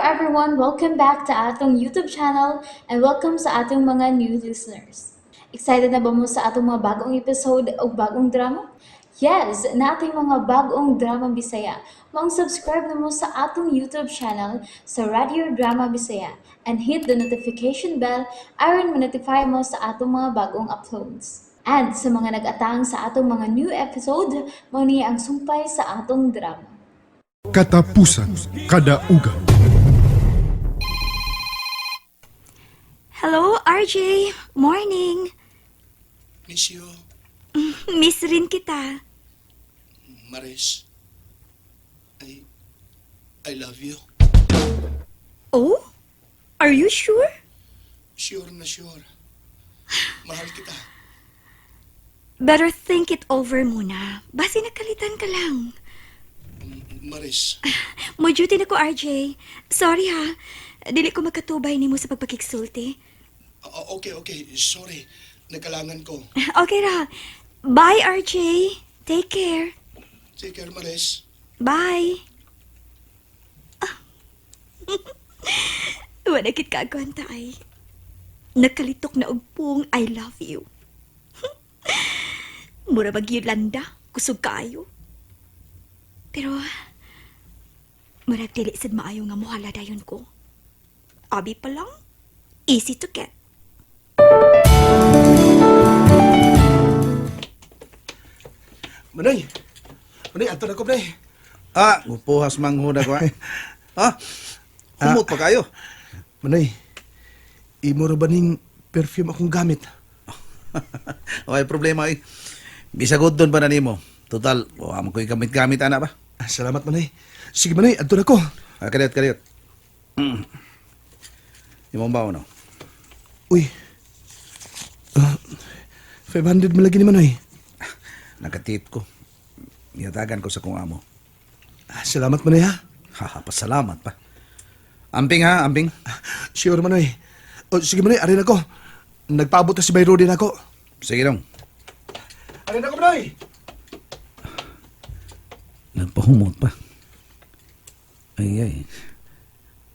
everyone, welcome back to atong YouTube channel and welcome sa atong mga new listeners. Excited na ba mo sa atong mga bagong episode o bagong drama? Yes, na ating mga bagong drama Bisaya. Mag-subscribe na mo sa atong YouTube channel sa Radio Drama Bisaya and hit the notification bell aron ma-notify mo sa atong mga bagong uploads. And sa mga nag-atang sa atong mga new episode, mo niya ang sumpay sa atong drama. Katapusan kada ugan. Hello, RJ. Morning. Miss you, Miss rin kita. Maris. I love you. Oh? Are you sure? Sure na sure. Mahal kita. Better think it over muna. Basi nakalitan ka lang. Maris, Mo duty na ko, RJ. Sorry ha. Dili ko magkatubay nimo sa pagpakiksulti. okay. Sorry. Nagkalangan ko. Okay ra. Bye, RJ. Take care. Take care, Maris. Bye. Wala kit kaagwanta ay. Nakalitok na ugpong I love you. Mura magyulanda. Kusog kaayo. Pero, murag dili sad maayo nga mohala dayon ko. Abi pa lang, easy to get. Manay! Ato na ko, Manay. Gupuhas manghuda ko. Humot pa kayo. Manay, imo ra ba ning perfume akong gamit? Okay, problema eh. Bisagod doon pa na nimo. Total, amo ko'y gamit-gamit, ana ba? Salamat, Manay. Sige, Manay, ato na ko. Kadiyot. Imong ba no? Uy, 500 malagi ni Manay. Nakatit ko. Niyatagan ko sa kong amo. Salamat, Manay, ha? Pasalamat pa. Amping ha, amping. Sure, Manay. Sige, Manay, arin ako. Nagpaabot na si Bayro din ako. Sige dong. Arin ako, Manay! Nagpahumot pa. Ay.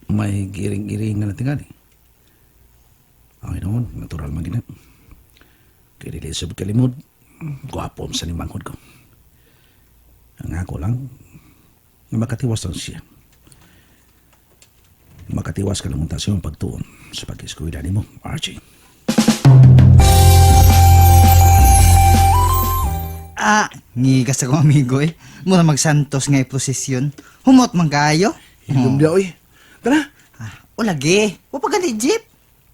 May giring-giring na natin eh. Okay naman, natural man ginap. Kaya dili sabot kalimod, guwapo sa limanghod ko. Ang ako lang, na makatiwas lang siya. Makatiwas ka lang sa iyong pagtuon sa pag-iskuwida ni mo, Archie. Ngigas akong amigo eh. Muna magsantos nga prosesyon. Humot man kayo. Hilom dia, oy. Tara. O lagi. O pa gani jeep.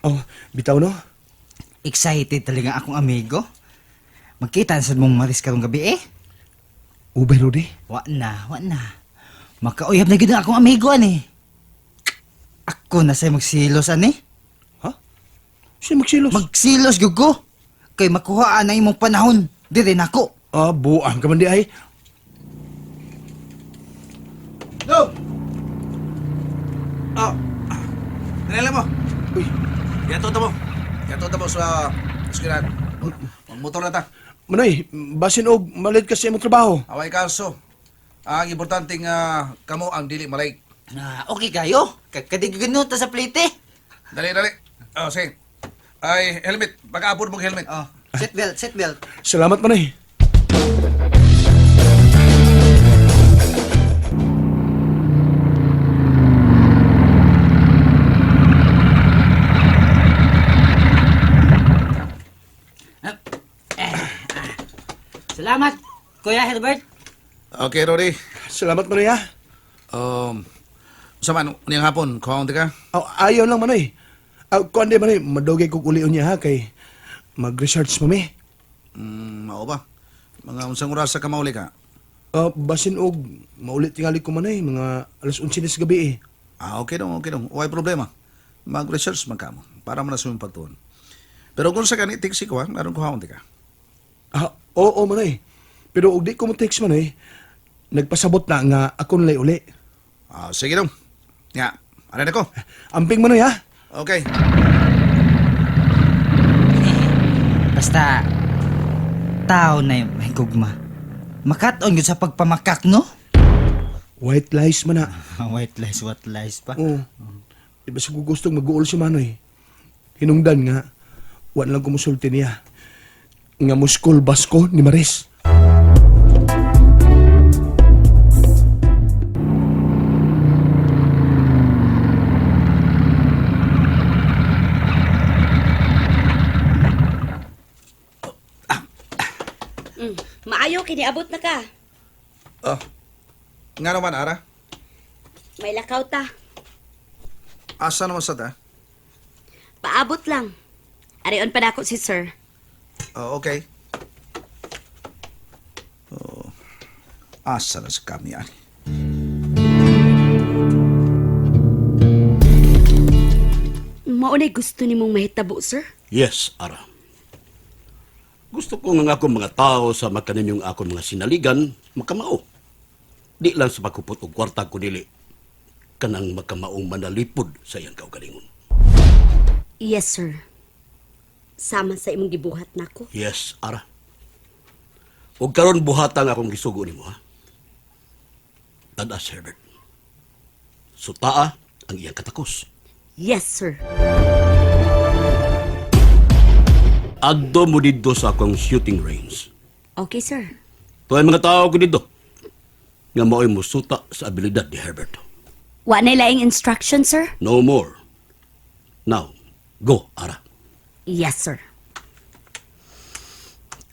Oh, bitaw no? Excited talaga akong amigo. Magkita sa mong maris karong gabi eh. Ubay, Rudy. Wa na. Makauyab na gid ang akong amigo ani. Ako na say magsilos ani. Siya magsilos. Magsilos gyud ko. Kay makuhaan na imong panahon. Dire nako. Buang ka man di ay. Go! Nalala mo? Uy, Yato mo sa eskwelahan. Motor na ta. Manay, basin og malit kasi imong trabaho. Away kaso. Ang importante nga kamo ang dili malay. Okay kayo. Kadigano ta sa plate. Dali. Sige. Ay, helmet. Pag-aapon mong helmet. Seatbelt. Salamat, Manay. Salamat, Kuya Herbert. Okay, Rory. Salamat, Manay, ha? Sama, niyang hapon, kuhaunti ka? Ayaw lang, Manay. Kuan di, Manay, madugay ko kulion niya, ha? Kay mag-research mami. Mao ba? Mga unsang oras sa kamauli ka? Basin og maulit tingali ko, Manay. Mga alas 11 sa gabi, eh. Okay dong. Huwag problema. Mag-research man ka mo, para man na sa iyong pagtuon. Pero kung sa kanit, tiksi ko ha, meron kuhaunti ka. Oo, Manay. Pero og di ko mo text, Manay, nagpasabot na nga ako nalay uli. Sige dong. Nga, arin ako. Amping, Manay, ha? Okay. Basta, tao na yung may gugma. Makaton yun sa pagpamakak, no? White lies man na. White lies, what lies pa? Oo. Di ba siguro gustong mag-uol si Manoy? Hinungdan nga, wala lang kumusulti niya. Nga muskol basko ni Maris. Maayo, kiniabot na ka. Oh, nga naman, Ara. May lakaw ta. Asa naman sa ta? Paabot lang. Arion pa na ako si sir. Oh, okay. Oh, asa na sa kami yan. Maunay gusto ni mong mahitabo, sir? Yes, Ara. Gusto ko nga ako mga tao sa makaninyong ako mga sinaligan, makamao. Di lang sa pagkupot og kwarta ko dili, kanang makamaong manalipod sa iyang kaugalingon. Yes, sir. Sama sa imong gibuhat nako. Yes, Ara. Huwag karon buhatang akong gisugo nimo, ha? Tadas, Herbert. Sutaa ang iyang katakos. Yes, sir. Adto mo dito sa akong shooting range. Okay, sir. Tuway mga tao ko dito. Nga mao'y musuta sa abilidad ni Herbert. Wa na laing instruction, sir? No more. Now, go, Ara. Yes, sir.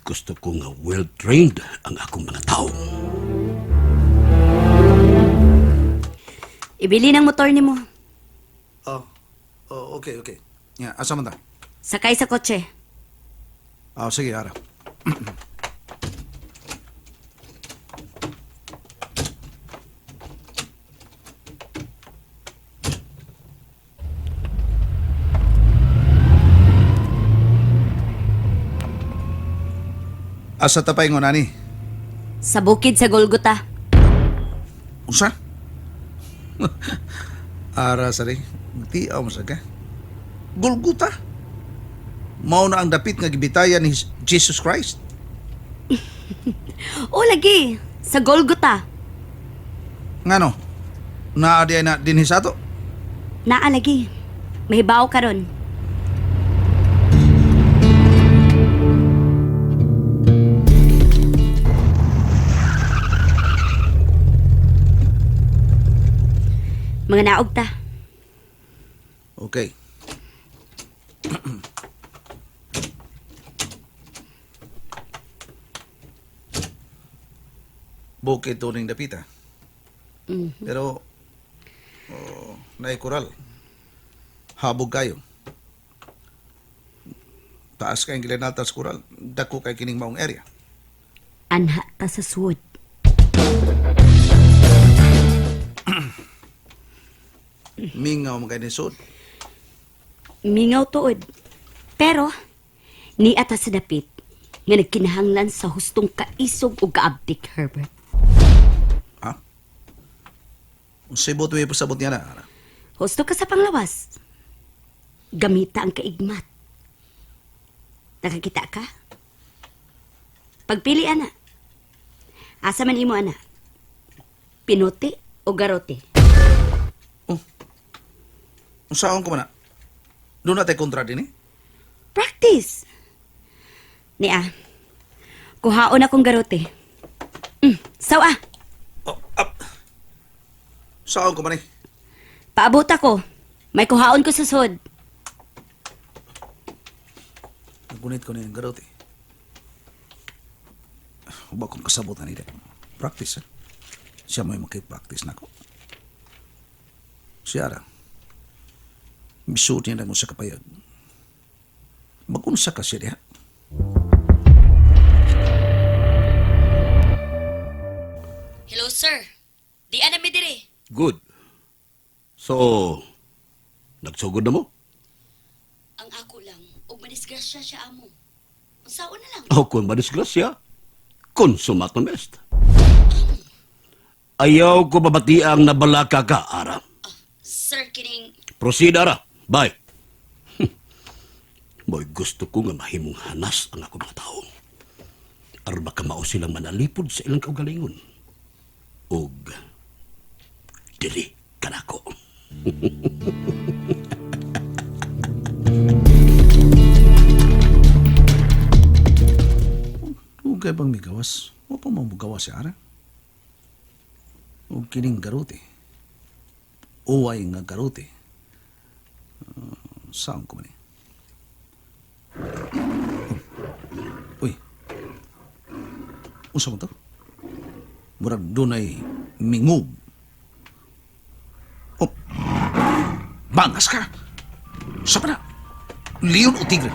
Gusto ko nga well-trained ang akong mga tao. Ibili ng motor nimo. Oh, okay, okay. Yeah, asa man ta? Sakay sa kotse. Oh, sige, Ara. Asa tapay ngo nani? Sa bukid sa Golgota. Usa? Ara sari, di mo sa ka. Golgota? Mao na ang dapit nga gibitayan ni Jesus Christ. O, lagi. Sa Golgota. Ngano? Naa di ay na dinhi sa ato? Naa lagi. Mahibaw ka ron. Mga naog ta. Okay. Bukid tuning dapita. Pero naay koral. Habog kayo. Taas kayong gilinata sa koral. Dako kay kining maong area. Anha ta sa suod. Mingaw mo kayo ni Sud. Mingaw tuod. Pero, ni ata sa dapit nga nagkinahanglan sa hustong kaisog o kaabtik, Herbert. Ha? Sibot may pasabot niya na. Husto ka sa panglawas. Gamita ang kaigmat. Nakakita ka? Pagpili, ana. Asa man imo, ana? Pinote o garote? Saan ko man na? Doon natin kontra din eh. Practice. Nia, kuhaon akong garote. Sawa, Oh, up. Saan ko man eh? paabot ako. May kuhaon ko sa sod. Nagunit ko na yung garot eh. Huwag kong kasabot na nila. Practice eh. Siya may makipractice na ako. Siya misuot niya na mo sa kapayag. Magunsa ka siya diha. Hello, sir. Di ana mi dire. Good. So, nagsugod na mo? Ang ako lang, og manisgrasya siya amo. Unsaon na lang. O kung madisgrasya, consumatum est. Ayaw ko babatiang nabalaka ka, Ara. Sir, kining... Proceed, Ara. Bye. Mo'y gusto ko nga mahimong hanas ang ako mga tao. Aron baka mao silang manalipod sa ilang kaugalingon. Og dili kanako. Ugay bang migawas? O pa mamugawas si Ara? O kining garote? Uway nga garote? Saan ko man eh? Uy. Unsa mo to? Murag doon ay mingog. Oh. Bangas ka! Sa pa na? Leon o tigre?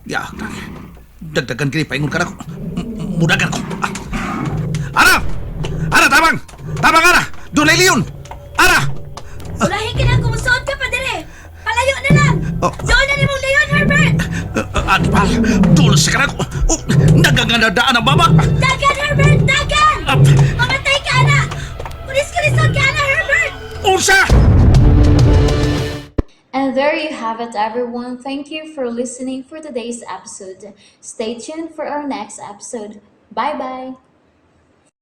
Ya, dagdagan kini paingon ka na ko. Mudagan ko. Ah. Ara! Ara, tabang! Tabang, Ara! Doon ay Leon! Ara! Ulahin ka na kung musuot ka pa dire. Palayo na lang. Oh. Doon na ni mong Leon, Herbert. Adipal! Doon sa ka na ko. Oh, nagagandadaan ang baba! Dagan, Herbert, dagan. Ah. Mamatay ka na. Pulis-kulisod ka na, Herbert. Unsa! And there you have it, everyone. Thank you for listening for today's episode. Stay tuned for our next episode. Bye bye.